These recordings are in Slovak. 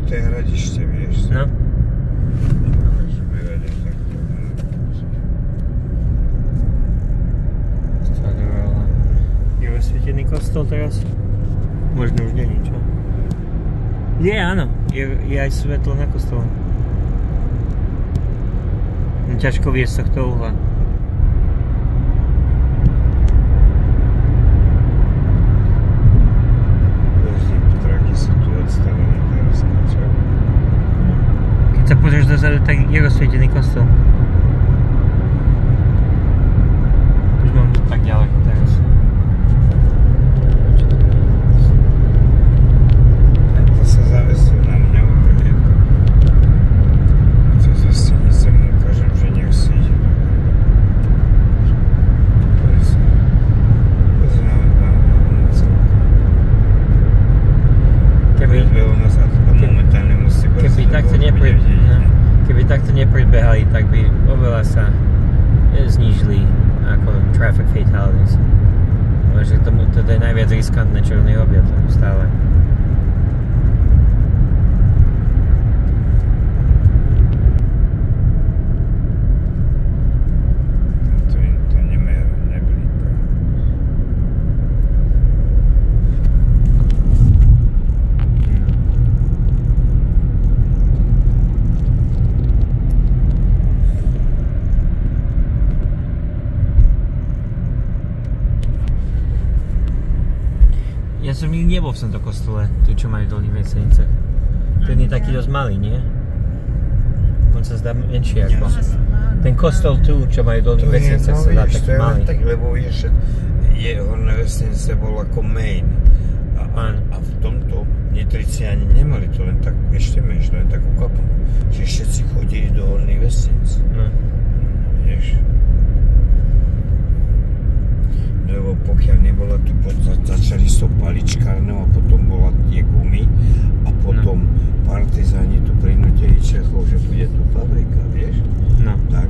to je Hradište, vieš? No. Je osvietený kostol teraz? Možno už nie je ničo. Je, áno. Je aj svetlo na kostole. Ťažko viesť z tohto uhla. Tráky sú tu odstavené teraz, čo? Keď sa pozrieš dozadu, tak je rozsvietený kostol. Už mám to tak ďaleko teraz. To sa zavesil na mňa úplne. To zase sa mu ukážem, že nech si ide. Keby takto nepredbehali, tak by oveľa sa znížili ako traffic fatalities. Takže toto je najviac riskantné, čo oni robia stále. To nemera, neblíka. Ja som nikdy nebol v tomto kostole, tu čo majú v Dolných Vesenicách. Ten je taký dosť malý, nie? On sa zdá menší ako... Ten kostol tu, čo majú v Dolných Vesenicách, sa zdá taký malý. Tak, lebo vieš, je Horné Vesenice bol ako main. A v tomto Nitrici ani nemali to len tak, ešte menšie, len takú kaplnku. Že všetci chodili do Horných Vesenic. Vieš? Lebo pokiaľ nebola tu, začali s tou paličkárnou a potom bola tie gumy a potom partizáni tu prinútili Čechov, že bude tu fabrika, vieš? No. Tak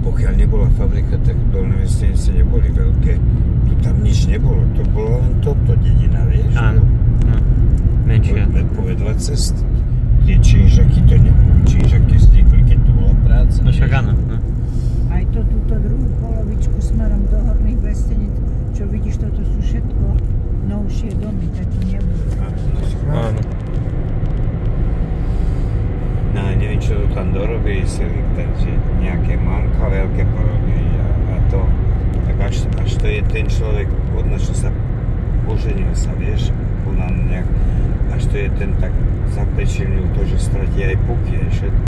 pokiaľ nebola fabrika, tak Dolné Vesenice neboli veľké. Tu tam nič nebolo, to bolo len toto dedina, vieš? Áno, no. Menšia. Povedla cest. Tie činžaky to nebolo. Činžaky vznikli, keď tu bola práca. No však áno, no. Aj to túto druhú polovičku smerom do Horných Vesenic, čo vidíš, toto sú všetko novšie domy, taký nebudú. Áno. No neviem, čo to tam dorobili celý, takže nejaké manka veľké porobili a to, tak až to je ten človek, hodno, čo sa oženil sa, vieš, nejak, až to je ten tak zapečenil to, že stratí aj puky, všetko.